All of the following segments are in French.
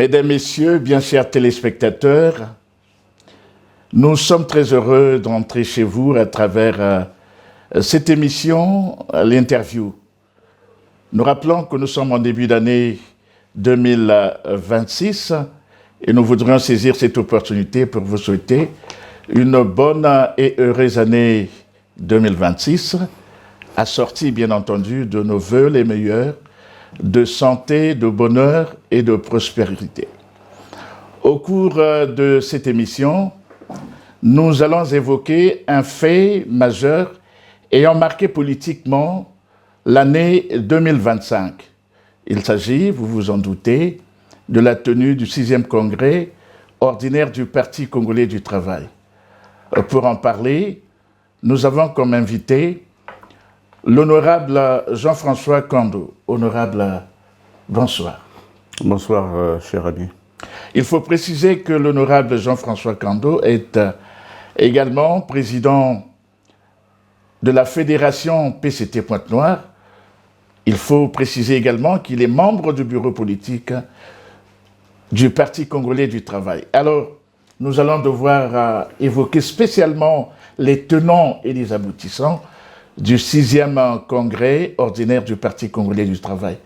Mesdames, Messieurs, bien chers téléspectateurs, nous sommes très heureux d'entrer chez vous à travers cette émission, l'interview. Nous rappelons que nous sommes en début d'année 2026 et nous voudrions saisir cette opportunité pour vous souhaiter une bonne et heureuse année 2026, assortie bien entendu de nos vœux les meilleurs, de santé, de bonheur et de prospérité. Au cours de cette émission, nous allons évoquer un fait majeur ayant marqué politiquement l'année 2025. Il s'agit, vous vous en doutez, de la tenue du 6e congrès ordinaire du Parti congolais du travail. Pour en parler, nous avons comme invité l'honorable Jean-François Kando. Honorable, bonsoir. Bonsoir, cher ami. Il faut préciser que l'honorable Jean-François Kando est également président de la Fédération PCT Pointe-Noire. Il faut préciser également qu'il est membre du bureau politique du Parti congolais du travail. Alors, nous allons devoir évoquer spécialement les tenants et les aboutissants du 6e congrès ordinaire du Parti congolais du travail.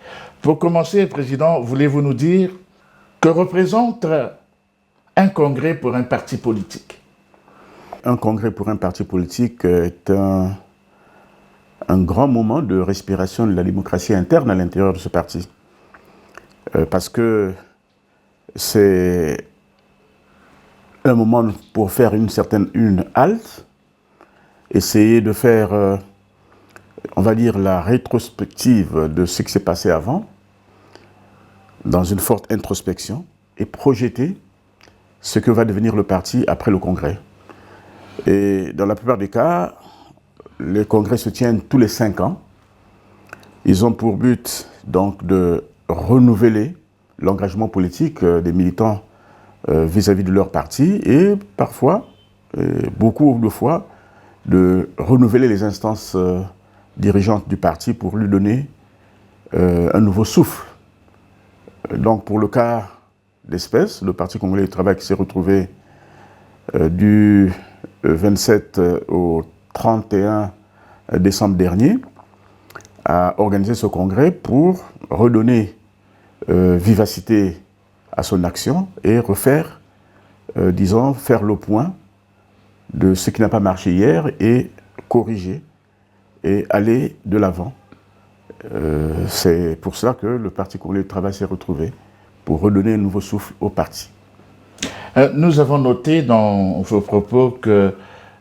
Pour commencer, Président, voulez-vous nous dire que représente un congrès pour un parti politique? Un congrès pour un parti politique est un grand moment de respiration de la démocratie interne à l'intérieur de ce parti. Parce que c'est un moment pour faire une halte, essayer de faire, on va dire, la rétrospective de ce qui s'est passé avant, dans une forte introspection, et projeter ce que va devenir le parti après le congrès. Et dans la plupart des cas, les congrès se tiennent tous les 5 ans. Ils ont pour but donc de renouveler l'engagement politique des militants vis-à-vis de leur parti et parfois, beaucoup de fois, de renouveler les instances dirigeantes du parti pour lui donner un nouveau souffle. Donc pour le cas d'espèce, le Parti congolais du travail qui s'est retrouvé du 27 au 31 décembre dernier a organisé ce congrès pour redonner vivacité à son action et refaire, disons, faire le point de ce qui n'a pas marché hier et corriger et aller de l'avant. C'est pour cela que le Parti congolais du travail s'est retrouvé pour redonner un nouveau souffle au parti. Nous avons noté dans vos propos que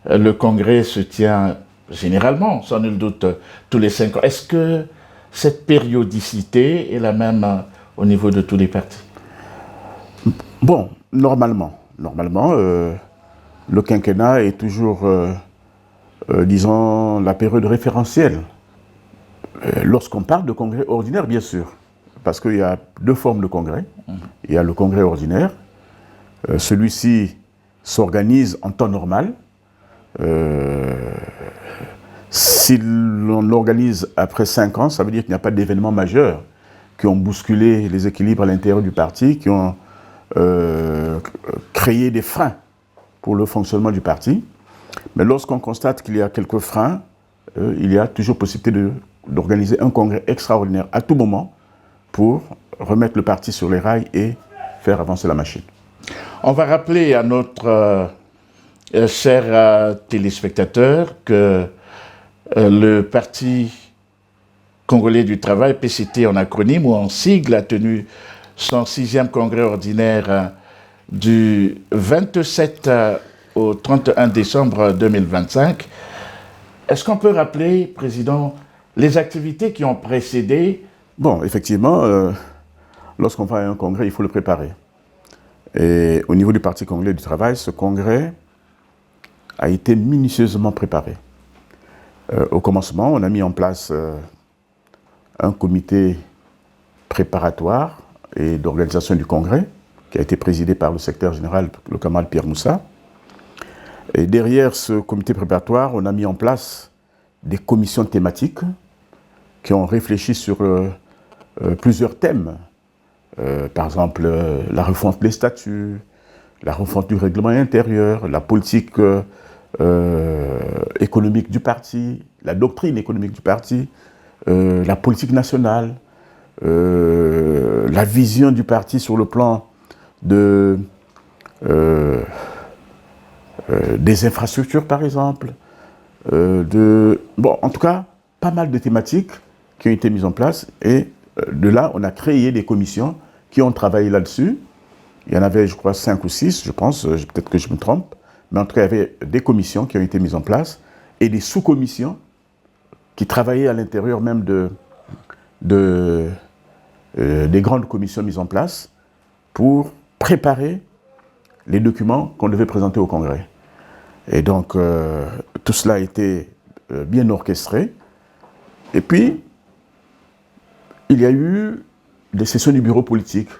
le congrès se tient généralement, sans nul doute, tous les 5 ans. Est-ce que cette périodicité est la même au niveau de tous les partis? Bon, normalement, le quinquennat est toujours, disons, la période référentielle. Lorsqu'on parle de congrès ordinaire, bien sûr, parce qu'il y a 2 formes de congrès. Il y a le congrès ordinaire. Celui-ci s'organise en temps normal. Si l'on l'organise après 5 ans, ça veut dire qu'il n'y a pas d'événements majeurs qui ont bousculé les équilibres à l'intérieur du parti, qui ont créé des freins pour le fonctionnement du parti. Mais lorsqu'on constate qu'il y a quelques freins, il y a toujours possibilité d'organiser un congrès extraordinaire à tout moment pour remettre le parti sur les rails et faire avancer la machine. On va rappeler à notre cher téléspectateur que le Parti congolais du travail, PCT en acronyme ou en sigle, a tenu son 6e congrès ordinaire du 27 au 31 décembre 2025. Est-ce qu'on peut rappeler, Président, les activités qui ont précédé? Bon, effectivement, lorsqu'on va à un congrès, il faut le préparer. Et au niveau du Parti congolais du travail, ce congrès a été minutieusement préparé. Au commencement, on a mis en place un comité préparatoire et d'organisation du congrès, qui a été présidé par le secrétaire général, le camarade Pierre Moussa. Et derrière ce comité préparatoire, on a mis en place des commissions thématiques qui ont réfléchi sur plusieurs thèmes Par exemple, la refonte des statuts, la refonte du règlement intérieur, la politique économique du parti, la doctrine économique du parti, la politique nationale, la vision du parti sur le plan de, des infrastructures, par exemple. Bon, en tout cas, pas mal de thématiques qui ont été mises en place. Et de là, on a créé des commissions qui ont travaillé là-dessus. Il y en avait, je crois, 5 ou 6, je pense, peut-être que je me trompe. Mais en tout cas, il y avait des commissions qui ont été mises en place et des sous-commissions qui travaillaient à l'intérieur même des grandes commissions mises en place pour préparer les documents qu'on devait présenter au Congrès. Et donc, tout cela a été bien orchestré. Et puis, il y a eu des sessions du bureau politique.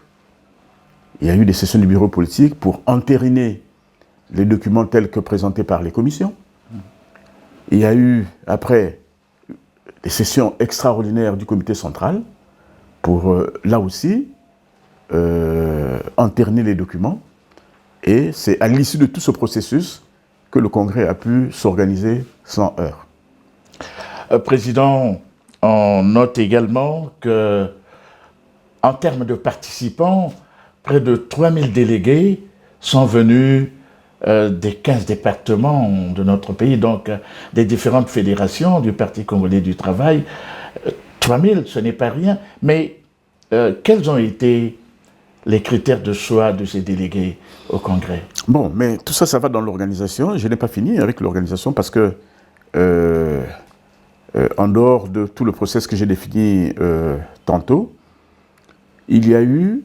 Il y a eu des sessions du bureau politique pour entériner les documents tels que présentés par les commissions. Il y a eu, après, des sessions extraordinaires du comité central pour, là aussi, entériner les documents. Et c'est à l'issue de tout ce processus que le Congrès a pu s'organiser sans heurts. Président, on note également que, en termes de participants, près de 3000 délégués sont venus des 15 départements de notre pays, donc des différentes fédérations du Parti congolais du travail. 3000, ce n'est pas rien, mais quels ont été les critères de choix de ces délégués au Congrès? Bon, mais tout ça, ça va dans l'organisation. Je n'ai pas fini avec l'organisation parce que, en dehors de tout le process que j'ai défini tantôt, il y a eu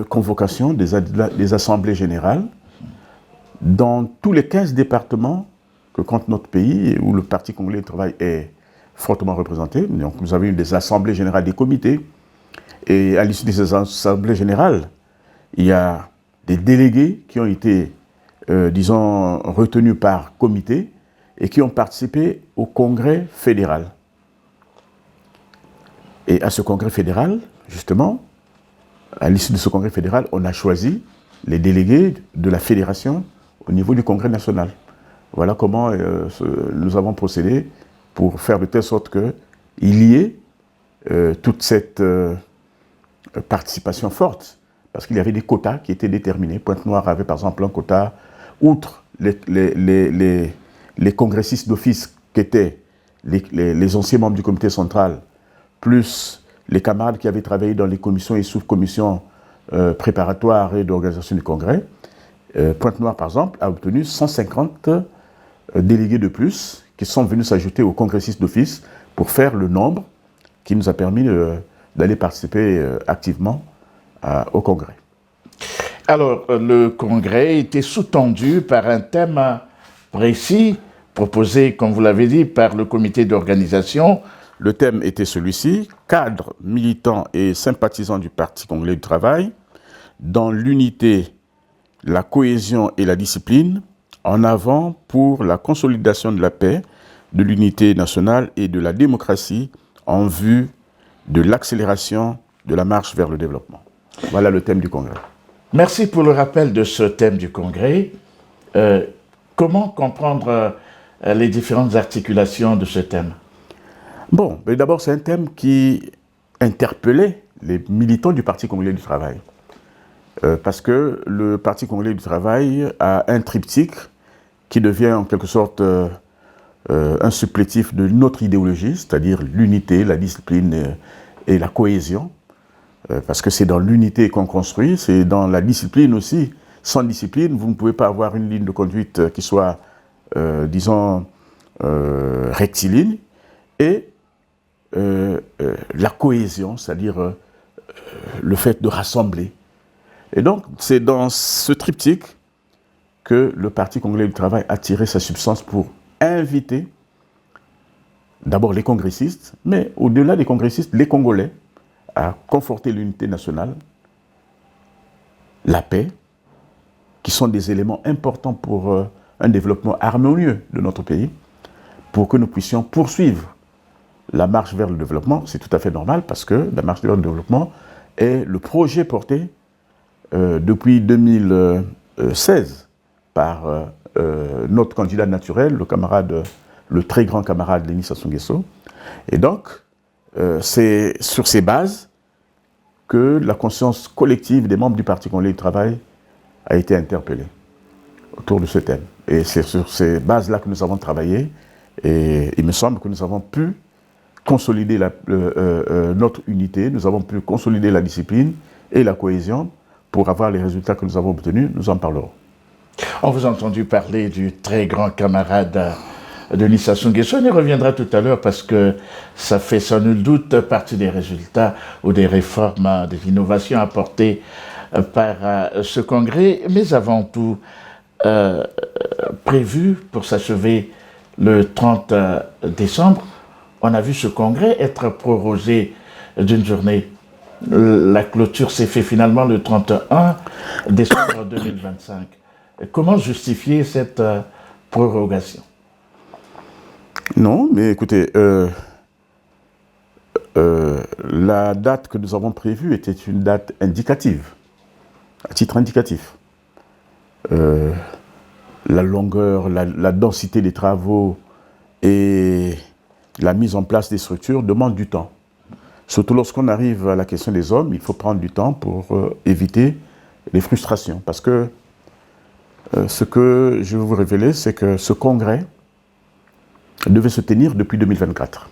convocation des assemblées générales dans tous les 15 départements que compte notre pays, où le Parti congolais du travail est fortement représenté. Donc, nous avons eu des assemblées générales des comités. Et à l'issue de ces assemblées générales, il y a des délégués qui ont été, disons, retenus par comité et qui ont participé au congrès fédéral. Et à ce congrès fédéral, justement, à l'issue de ce congrès fédéral, on a choisi les délégués de la fédération au niveau du congrès national. Voilà comment nous avons procédé pour faire de telle sorte qu'il y ait toute cette participation forte, parce qu'il y avait des quotas qui étaient déterminés. Pointe-Noire avait par exemple un quota, outre les congressistes d'office qui étaient les anciens membres du comité central, plus les camarades qui avaient travaillé dans les commissions et sous-commissions préparatoires et d'organisation du congrès. Pointe-Noire, par exemple, a obtenu 150 délégués de plus qui sont venus s'ajouter aux congressistes d'office pour faire le nombre qui nous a permis d'aller participer activement au congrès. Alors, le congrès était sous-tendu par un thème précis, proposé, comme vous l'avez dit, par le comité d'organisation. Le thème était celui-ci: cadres, militants et sympathisants du Parti congolais du travail, dans l'unité, la cohésion et la discipline, en avant pour la consolidation de la paix, de l'unité nationale et de la démocratie en vue de l'accélération de la marche vers le développement. Voilà le thème du congrès. Merci pour le rappel de ce thème du congrès. Comment comprendre les différentes articulations de ce thème? Bon, mais d'abord, c'est un thème qui interpellait les militants du Parti congolais du travail. Parce que le Parti congolais du travail a un triptyque qui devient en quelque sorte un supplétif de notre idéologie, c'est-à-dire l'unité, la discipline et la cohésion. Parce que c'est dans l'unité qu'on construit, c'est dans la discipline aussi. Sans discipline, vous ne pouvez pas avoir une ligne de conduite qui soit, disons, rectiligne. Et la cohésion, c'est-à-dire le fait de rassembler. Et donc, c'est dans ce triptyque que le Parti congolais du travail a tiré sa substance pour inviter d'abord les congressistes, mais au-delà des congressistes, les Congolais, à conforter l'unité nationale, la paix, qui sont des éléments importants pour un développement harmonieux de notre pays, pour que nous puissions poursuivre la marche vers le développement. C'est tout à fait normal parce que la marche vers le développement est le projet porté depuis 2016 par notre candidat naturel, le très grand camarade Denis Sassou Nguesso. Et donc, c'est sur ces bases que la conscience collective des membres du Parti congolais du travail a été interpellée autour de ce thème. Et c'est sur ces bases-là que nous avons travaillé. Et il me semble que nous avons pu consolider notre unité, nous avons pu consolider la discipline et la cohésion pour avoir les résultats que nous avons obtenus. Nous en parlerons. On vous a entendu parler du très grand camarade Denis Sassou Nguesso. On y reviendra tout à l'heure parce que ça fait sans nul doute partie des résultats ou des réformes, des innovations apportées par ce congrès. Mais avant tout, prévu pour s'achever le 30 décembre, on a vu ce congrès être prorogé d'une journée. La clôture s'est faite finalement le 31 décembre 2025. Comment justifier cette prorogation? Non, mais écoutez, la date que nous avons prévue était une date indicative, à titre indicatif. La longueur, la densité des travaux et la mise en place des structures demandent du temps. Surtout lorsqu'on arrive à la question des hommes, il faut prendre du temps pour éviter les frustrations. Parce que ce que je vais vous révéler, c'est que ce congrès devait se tenir depuis 2024.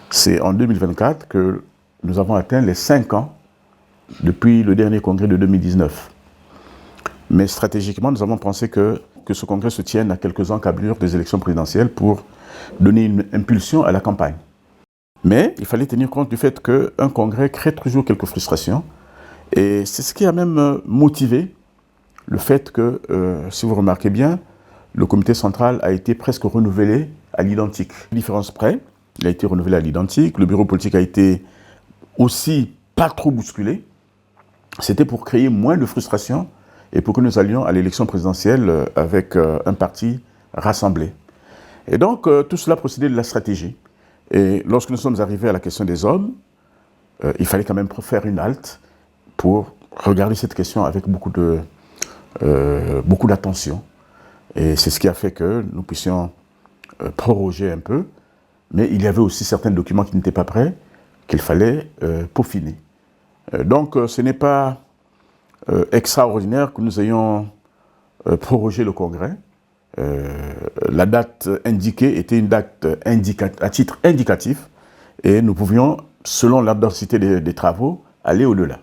C'est en 2024 que nous avons atteint les 5 ans depuis le dernier congrès de 2019. Mais stratégiquement, nous avons pensé que ce congrès se tienne à quelques encablures des élections présidentielles pour donner une impulsion à la campagne. Mais il fallait tenir compte du fait qu'un congrès crée toujours quelques frustrations. Et c'est ce qui a même motivé le fait que, si vous remarquez bien, le comité central a été presque renouvelé à l'identique. Différence près, il a été renouvelé à l'identique. Le bureau politique a été aussi pas trop bousculé. C'était pour créer moins de frustration et pour que nous allions à l'élection présidentielle avec un parti rassemblé. Et donc, tout cela procédait de la stratégie. Et lorsque nous sommes arrivés à la question des hommes, il fallait quand même faire une halte pour regarder cette question avec beaucoup d'attention. Et c'est ce qui a fait que nous puissions proroger un peu. Mais il y avait aussi certains documents qui n'étaient pas prêts, qu'il fallait peaufiner. Donc, ce n'est pas extraordinaire que nous ayons prorogé le congrès. La date indiquée était une date à titre indicatif et nous pouvions, selon la densité des travaux, aller au-delà.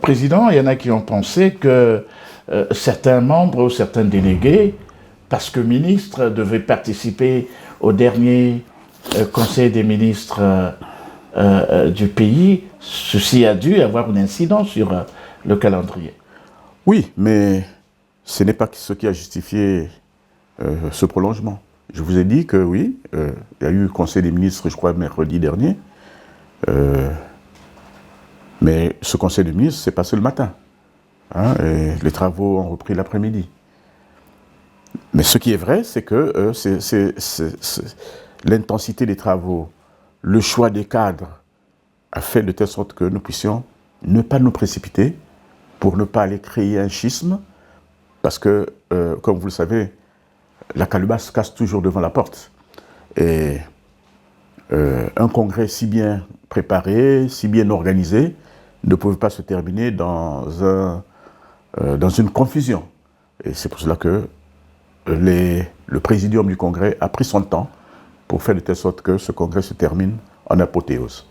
Président, il y en a qui ont pensé que certains membres ou certains délégués, parce que ministres, devaient participer au dernier Conseil des ministres du pays. Ceci a dû avoir une incidence sur le calendrier. Oui, mais ce n'est pas ce qui a justifié ce prolongement. Je vous ai dit que oui, il y a eu Conseil des ministres, je crois, mercredi dernier. Mais ce Conseil des ministres s'est passé le matin. Hein, et les travaux ont repris l'après-midi. Mais ce qui est vrai, c'est que l'intensité des travaux, le choix des cadres a fait de telle sorte que nous puissions ne pas nous précipiter pour ne pas aller créer un schisme. Parce que, comme vous le savez, la calebasse se casse toujours devant la porte. Et un congrès si bien préparé, si bien organisé, ne pouvait pas se terminer dans une confusion. Et c'est pour cela que le présidium du congrès a pris son temps pour faire de telle sorte que ce congrès se termine en apothéose.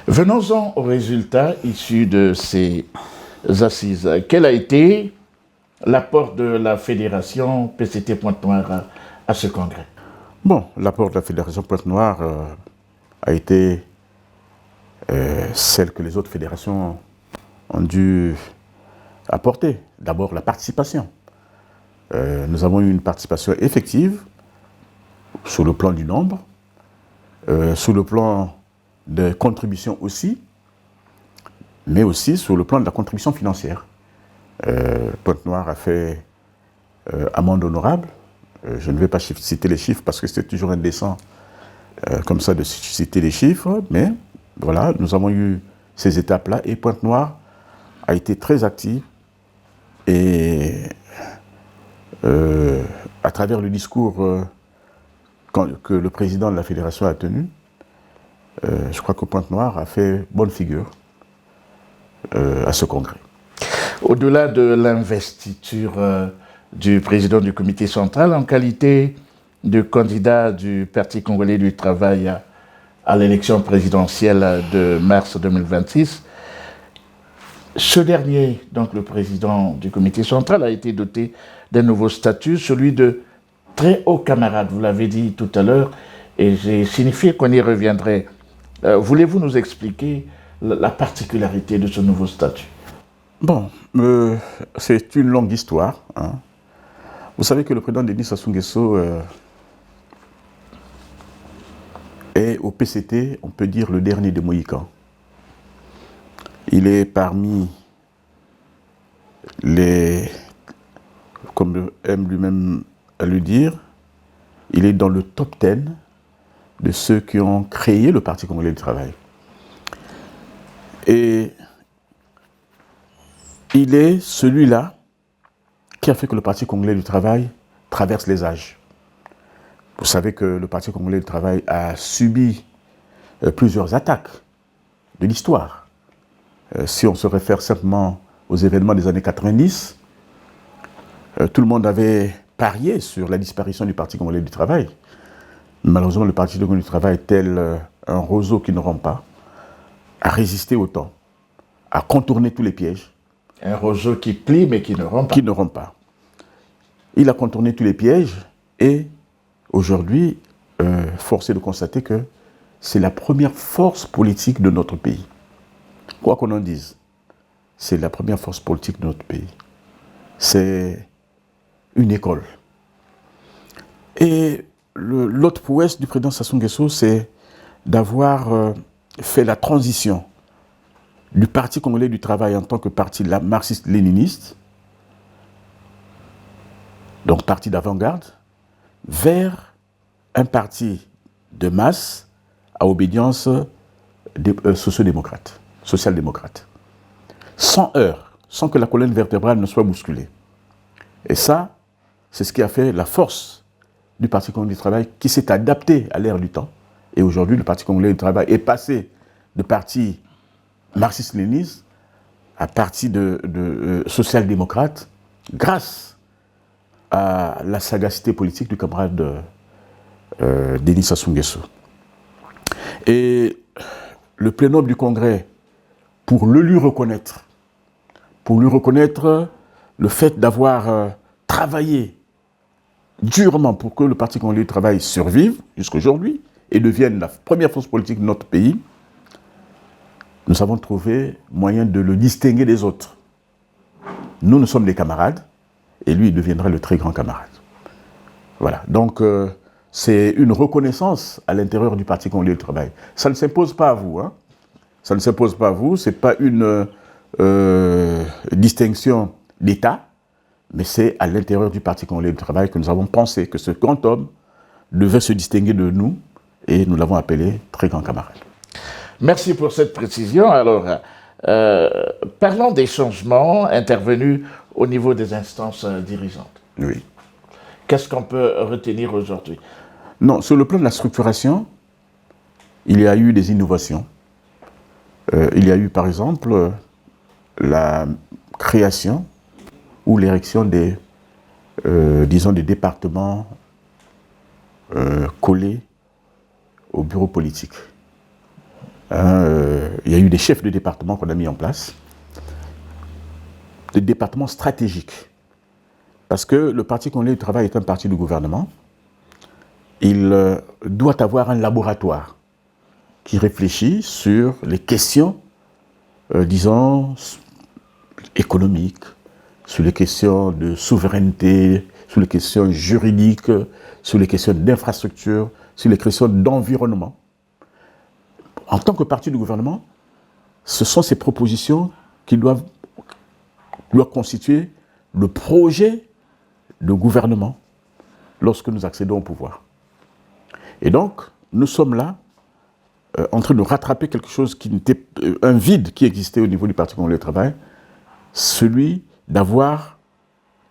Venons-en aux résultats issus de ces assises. Quel a été l'apport de la Fédération PCT Pointe-Noire à ce congrès? Bon, l'apport de la Fédération Pointe-Noire a été celle que les autres fédérations ont dû apporter. D'abord, la participation. Nous avons eu une participation effective sur le plan du nombre, sur le plan de contribution aussi, mais aussi sur le plan de la contribution financière. Pointe-Noire a fait amende honorable. Je ne vais pas citer les chiffres parce que c'est toujours indécent comme ça de citer les chiffres, mais voilà, nous avons eu ces étapes-là. Et Pointe-Noire a été très active et à travers le discours que le président de la fédération a tenu, je crois que Pointe-Noire a fait bonne figure à ce congrès. Au-delà de l'investiture du président du comité central, en qualité de candidat du Parti congolais du travail à l'élection présidentielle de mars 2026, ce dernier, donc le président du comité central, a été doté d'un nouveau statut, celui de très haut camarade, vous l'avez dit tout à l'heure, et j'ai signifié qu'on y reviendrait. Voulez-vous nous expliquer la particularité de ce nouveau statut? Bon, c'est une longue histoire. Hein. Vous savez que le président Denis Sassou Nguesso est au PCT, on peut dire, le dernier des Mohicans. Il est parmi les, comme aime lui-même à le dire, il est dans le top 10 de ceux qui ont créé le Parti congolais du travail. Et il est celui-là qui a fait que le Parti congolais du travail traverse les âges. Vous savez que le Parti congolais du travail a subi plusieurs attaques de l'histoire. Si on se réfère simplement aux événements des années 90, tout le monde avait parié sur la disparition du Parti congolais du travail. Malheureusement, le Parti congolais du travail, tel un roseau qui ne rompt pas, a résisté au temps, a contourné tous les pièges. Un roseau qui plie mais qui ne rompt pas. Qui ne rompt pas. Il a contourné tous les pièges et aujourd'hui, force est de constater que c'est la première force politique de notre pays. Quoi qu'on en dise, c'est la première force politique de notre pays. C'est une école. Et l'autre prouesse du président Sassou Nguesso, c'est d'avoir fait la transition du Parti congolais du travail en tant que parti marxiste-léniniste, donc parti d'avant-garde, vers un parti de masse à obédience social-démocrate, sans heurts, sans que la colonne vertébrale ne soit bousculée. Et ça, c'est ce qui a fait la force du Parti congolais du travail qui s'est adapté à l'ère du temps. Et aujourd'hui, le Parti congolais du travail est passé de parti marxiste-léniniste à parti de social-démocrate grâce à la sagacité politique du camarade Denis Sassou Nguesso. Et le plénum du Congrès, pour le lui reconnaître le fait d'avoir travaillé durement pour que le Parti congolais du travail survive jusqu'à aujourd'hui et devienne la première force politique de notre pays, nous avons trouvé moyen de le distinguer des autres. Nous sommes des camarades et lui, il deviendra le très grand camarade. Voilà, donc c'est une reconnaissance à l'intérieur du Parti congolais du travail. Ça ne s'impose pas à vous, hein. Ça ne s'impose pas à vous, ce n'est pas une distinction d'État, mais c'est à l'intérieur du Parti congolais du travail que nous avons pensé que ce grand homme devait se distinguer de nous et nous l'avons appelé très grand camarade. Merci pour cette précision. Alors, parlons des changements intervenus au niveau des instances dirigeantes. Oui. Qu'est-ce qu'on peut retenir aujourd'hui? Non, sur le plan de la structuration, il y a eu des innovations. Il y a eu, par exemple, la création ou l'érection des, disons, des départements collés au bureau politique. Il y a eu des chefs de département qu'on a mis en place, des départements stratégiques. Parce que le Parti congolais du travail est un parti du gouvernement, il doit avoir un laboratoire qui réfléchit sur les questions, disons, économiques, sur les questions de souveraineté, sur les questions juridiques, sur les questions d'infrastructure, sur les questions d'environnement. En tant que parti du gouvernement, ce sont ces propositions qui doivent constituer le projet de gouvernement lorsque nous accédons au pouvoir. Et donc, nous sommes là en train de rattraper quelque chose qui n'était, un vide qui existait au niveau du Parti congolais du travail, celui d'avoir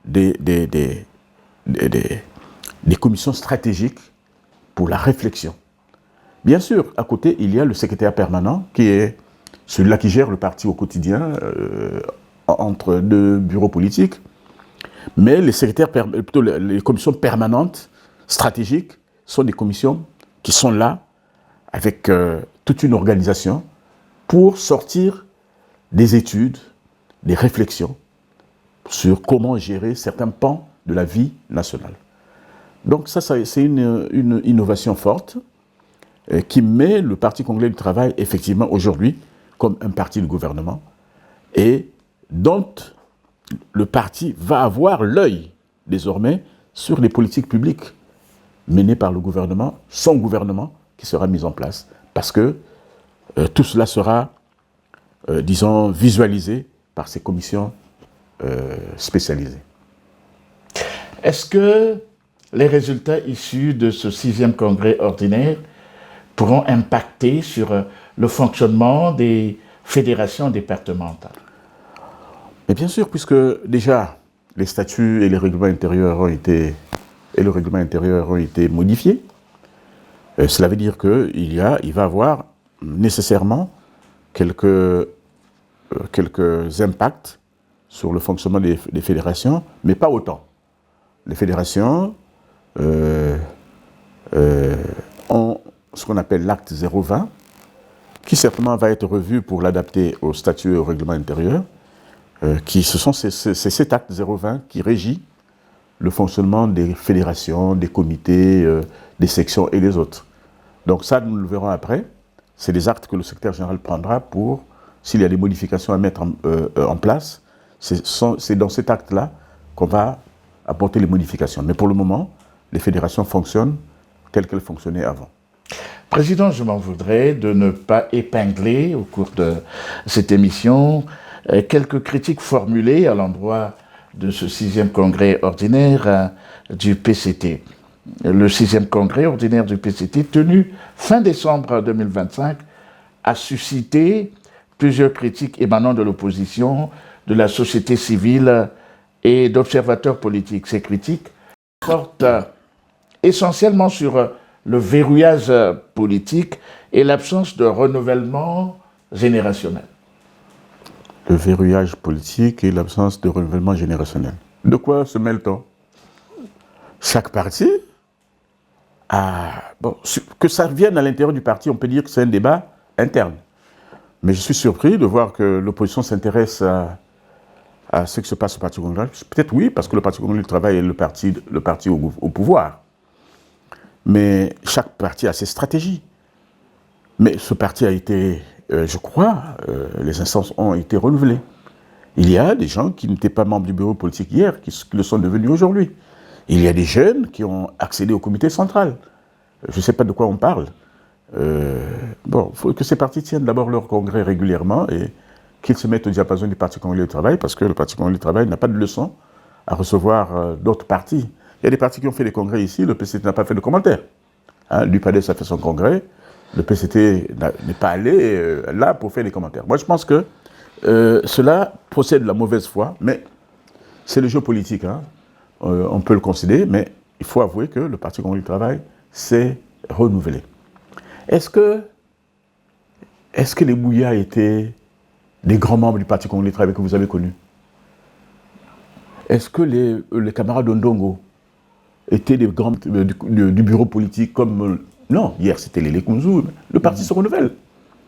des commissions stratégiques pour la réflexion. Bien sûr, à côté, il y a le secrétaire permanent, qui est celui-là qui gère le parti au quotidien, entre deux bureaux politiques. Mais les secrétaires, plutôt les commissions permanentes, stratégiques, sont des commissions qui sont là, avec toute une organisation, pour sortir des études, des réflexions sur comment gérer certains pans de la vie nationale. Donc ça c'est une innovation forte qui met le Parti congolais du travail, effectivement, aujourd'hui, comme un parti de gouvernement, et dont le parti va avoir l'œil, désormais, sur les politiques publiques menées par le gouvernement, son gouvernement, qui sera mis en place. Parce que tout cela sera, disons, visualisé par ces commissions spécialisées. Est-ce que les résultats issus de ce 6e congrès ordinaire pourront impacter sur le fonctionnement des fédérations départementales? Mais bien sûr, puisque déjà les statuts et les règlements intérieurs ont été, modifiés, cela veut dire qu'il va y avoir nécessairement quelques impacts sur le fonctionnement des fédérations, mais pas autant. Les fédérations ont ce qu'on appelle l'acte 020, qui certainement va être revu pour l'adapter au statut et au règlement intérieur, c'est cet acte 020 qui régit le fonctionnement des fédérations, des comités, des sections et les autres. Donc ça, nous le verrons après. C'est des actes que le secrétaire général prendra pour, s'il y a des modifications à mettre en place, c'est dans cet acte-là qu'on va apporter les modifications. Mais pour le moment, les fédérations fonctionnent telles qu'elles fonctionnaient avant. Président, je m'en voudrais de ne pas épingler au cours de cette émission quelques critiques formulées à l'endroit de ce 6e congrès ordinaire du PCT. Le 6e congrès ordinaire du PCT, tenu fin décembre 2025, a suscité plusieurs critiques émanant de l'opposition, de la société civile et d'observateurs politiques. Ces critiques portent essentiellement sur le verrouillage politique et l'absence de renouvellement générationnel. Le verrouillage politique et l'absence de renouvellement générationnel. De quoi se mêle-t-on? Chaque parti a... Bon, que ça vienne à l'intérieur du parti, on peut dire que c'est un débat interne. Mais je suis surpris de voir que l'opposition s'intéresse à ce qui se passe au Parti congolais. Peut-être oui, parce que le Parti congolais du travail est le parti au pouvoir. Mais chaque parti a ses stratégies. Mais ce parti a été, je crois, les instances ont été renouvelées. Il y a des gens qui n'étaient pas membres du bureau politique hier, qui le sont devenus aujourd'hui. Il y a des jeunes qui ont accédé au comité central. Je ne sais pas de quoi on parle. Bon, il faut que ces partis tiennent d'abord leur congrès régulièrement et qu'ils se mettent au diapason du Parti congolais du travail, parce que le Parti congolais du travail n'a pas de leçon à recevoir d'autres partis. Il y a des partis qui ont fait des congrès ici, le PCT n'a pas fait de commentaires. L'UPADES a fait son congrès, le PCT n'est pas allé là pour faire des commentaires. Moi, je pense que cela procède de la mauvaise foi, mais c'est le jeu politique. On peut le considérer, mais il faut avouer que le Parti congolais du travail s'est renouvelé. Est-ce que les Bouya étaient des grands membres du Parti congolais du travail que vous avez connus? Est-ce que les camarades d'Ondongo étaient des grands du bureau politique comme... Non, hier c'était les Lekunzu. Le parti se renouvelle.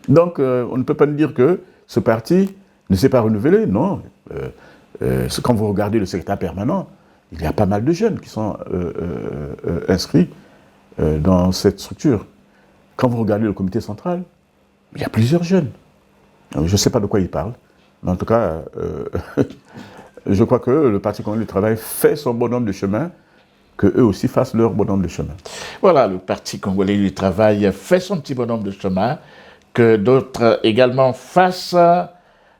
Donc on ne peut pas nous dire que ce parti ne s'est pas renouvelé. Non. Quand vous regardez le secrétaire permanent, il y a pas mal de jeunes qui sont inscrits dans cette structure. Quand vous regardez le comité central, il y a plusieurs jeunes. Je ne sais pas de quoi ils parlent, mais en tout cas, je crois que le Parti congolais du travail fait son bonhomme de chemin, qu'eux aussi fassent leur bonhomme de chemin. Voilà, le Parti congolais du travail fait son petit bonhomme de chemin, que d'autres également fassent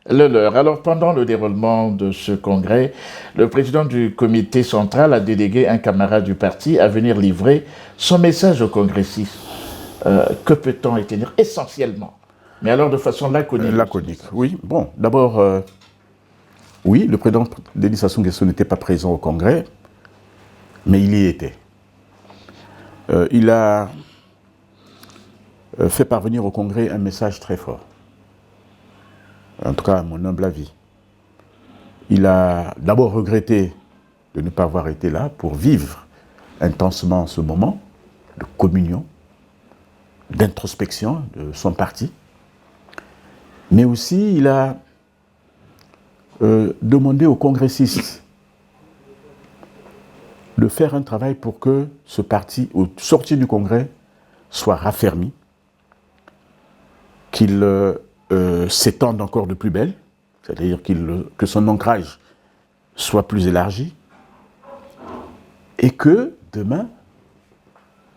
le leur. Alors, pendant le déroulement de ce congrès, le président du comité central a délégué un camarade du parti à venir livrer son message aux congressistes. que peut-on retenir essentiellement? Mais alors de façon laconique. Laconique, oui. Bon, d'abord, oui, le président Denis Sassou Nguesso n'était pas présent au Congrès, mais il y était. Il a fait parvenir au Congrès un message très fort. En tout cas, à mon humble avis. Il a d'abord regretté de ne pas avoir été là pour vivre intensement ce moment de communion, d'introspection de son parti. Mais aussi, il a demandé aux congressistes de faire un travail pour que ce parti, au sortir du Congrès, soit raffermi, qu'il s'étende encore de plus belle, c'est-à-dire que son ancrage soit plus élargi, et que demain,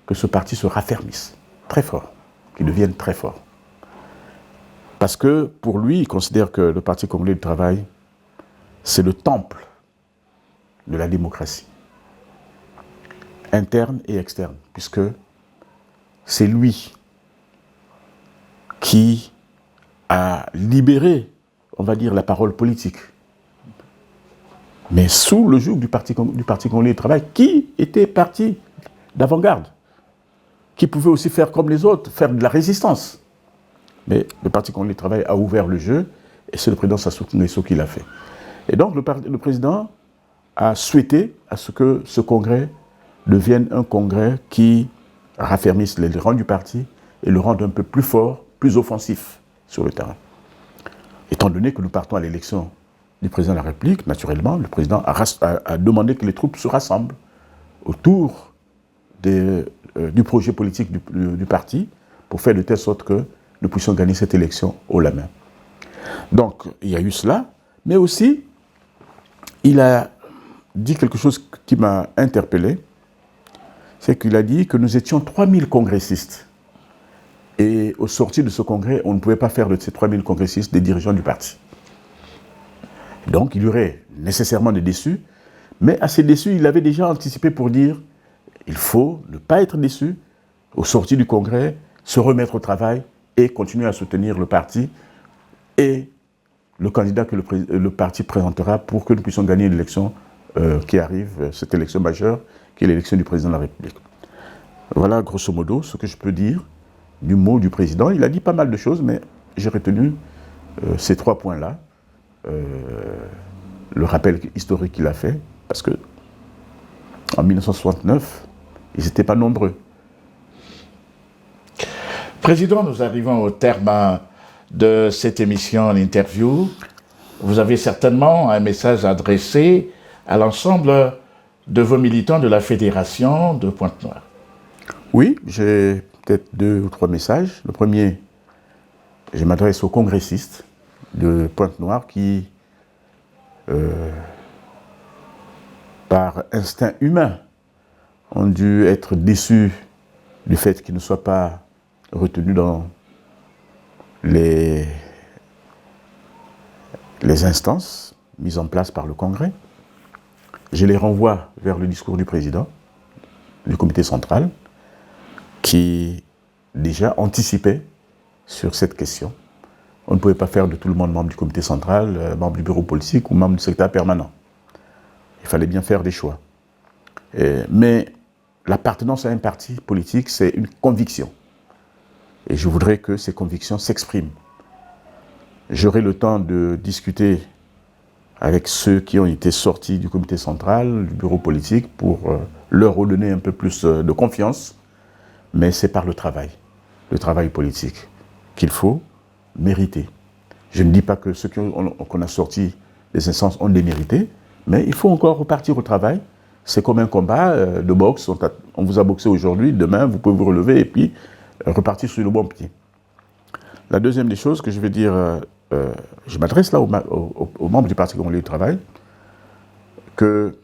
que ce parti se raffermisse très fort, qu'il devienne très fort. Parce que pour lui, il considère que le Parti congolais du travail, c'est le temple de la démocratie, interne et externe, puisque c'est lui qui a libéré, on va dire, la parole politique. Mais sous le joug du Parti congolais du travail, qui était parti d'avant-garde, qui pouvait aussi faire comme les autres, faire de la résistance. Mais le Parti congolais du travail a ouvert le jeu, et c'est le président Sassou Nguesso qui l'a fait. Et donc le président a souhaité à ce que ce congrès devienne un congrès qui raffermisse les rangs du parti et le rende un peu plus fort, plus offensif sur le terrain. Étant donné que nous partons à l'élection du président de la République, naturellement, le président a demandé que les troupes se rassemblent autour du projet politique du parti pour faire de telle sorte que nous puissions gagner cette élection haut la main. Donc, il y a eu cela, mais aussi, il a dit quelque chose qui m'a interpellé, c'est qu'il a dit que nous étions 3000 congressistes. Et au sortir de ce congrès, on ne pouvait pas faire de ces 3000 congressistes des dirigeants du parti. Donc, il y aurait nécessairement des déçus, mais à ces déçus, il avait déjà anticipé pour dire il faut ne pas être déçu, au sortir du congrès, se remettre au travail et continuer à soutenir le parti et le candidat que le parti présentera pour que nous puissions gagner l'élection qui arrive, cette élection majeure, qui est l'élection du président de la République. Voilà, grosso modo, ce que je peux dire du mot du président. Il a dit pas mal de choses, mais j'ai retenu ces 3 points-là. Le rappel historique qu'il a fait, parce que en 1969, ils n'étaient pas nombreux. Président, nous arrivons au terme de cette émission en interview. Vous avez certainement un message adressé à l'ensemble de vos militants de la Fédération de Pointe-Noire. Oui, j'ai peut-être 2 ou 3 messages. Le premier, je m'adresse aux congressistes de Pointe-Noire qui, par instinct humain, ont dû être déçus du fait qu'ils ne soient pas retenus dans les instances mises en place par le Congrès. Je les renvoie vers le discours du président, du comité central, qui déjà anticipait sur cette question. On ne pouvait pas faire de tout le monde membre du comité central, membre du bureau politique ou membre du secrétaire permanent. Il fallait bien faire des choix. Mais l'appartenance à un parti politique, c'est une conviction. Et je voudrais que ces convictions s'expriment. J'aurai le temps de discuter avec ceux qui ont été sortis du comité central, du bureau politique, pour leur redonner un peu plus de confiance. Mais c'est par le travail politique, qu'il faut mériter. Je ne dis pas que ceux qu'on a sortis des instances ont démérité, mais il faut encore repartir au travail. C'est comme un combat de boxe. On vous a boxé aujourd'hui, demain vous pouvez vous relever et puis repartir sur le bon pied. La deuxième des choses que je vais dire, je m'adresse là aux membres du Parti congolais du travail, que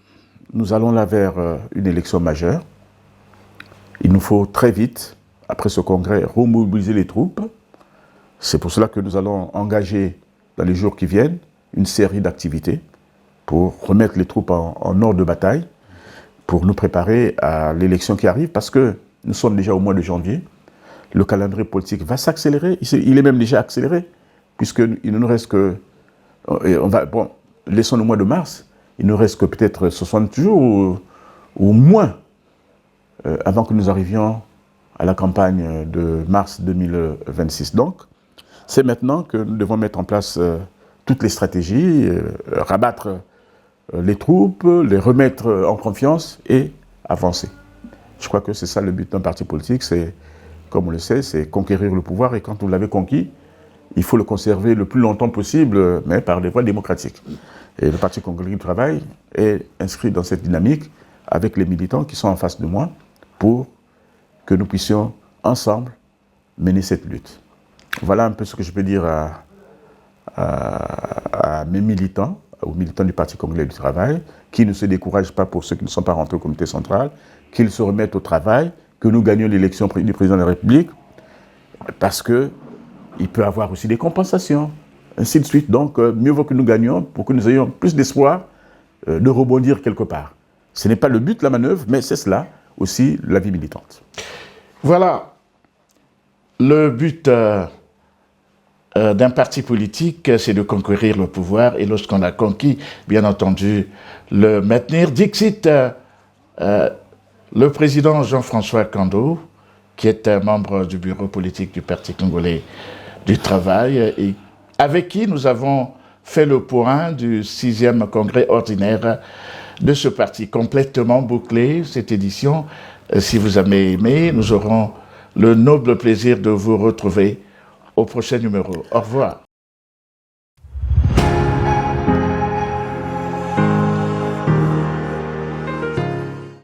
nous allons là vers une élection majeure. Il nous faut très vite, après ce congrès, remobiliser les troupes. C'est pour cela que nous allons engager, dans les jours qui viennent, une série d'activités pour remettre les troupes en ordre de bataille, pour nous préparer à l'élection qui arrive, parce que nous sommes déjà au mois de janvier. le calendrier politique va s'accélérer. Il est même déjà accéléré, puisqu'il ne nous reste que... laissons le mois de mars, il ne reste que peut-être 60 jours ou moins avant que nous arrivions à la campagne de mars 2026. Donc, c'est maintenant que nous devons mettre en place toutes les stratégies, rabattre les troupes, les remettre en confiance et avancer. Je crois que c'est ça le but d'un parti politique, c'est, comme on le sait, c'est conquérir le pouvoir, et quand vous l'avez conquis, il faut le conserver le plus longtemps possible, mais par des voies démocratiques. Et le Parti congolais du travail est inscrit dans cette dynamique avec les militants qui sont en face de moi pour que nous puissions ensemble mener cette lutte. Voilà un peu ce que je peux dire à mes militants, aux militants du Parti congolais du travail, qui ne se découragent pas pour ceux qui ne sont pas rentrés au comité central, qu'ils se remettent au travail, que nous gagnions l'élection du président de la République, parce qu'il peut y avoir aussi des compensations, ainsi de suite. Donc, mieux vaut que nous gagnions pour que nous ayons plus d'espoir de rebondir quelque part. Ce n'est pas le but de la manœuvre, mais c'est cela aussi la vie militante. Voilà. Le but d'un parti politique, c'est de conquérir le pouvoir, et lorsqu'on l'a conquis, bien entendu, le maintenir. Dixit, le président Jean-François Kando, qui est un membre du bureau politique du Parti congolais du travail, et avec qui nous avons fait le point du 6e congrès ordinaire de ce parti, complètement bouclé, cette édition. Si vous avez aimé, nous aurons le noble plaisir de vous retrouver au prochain numéro. Au revoir.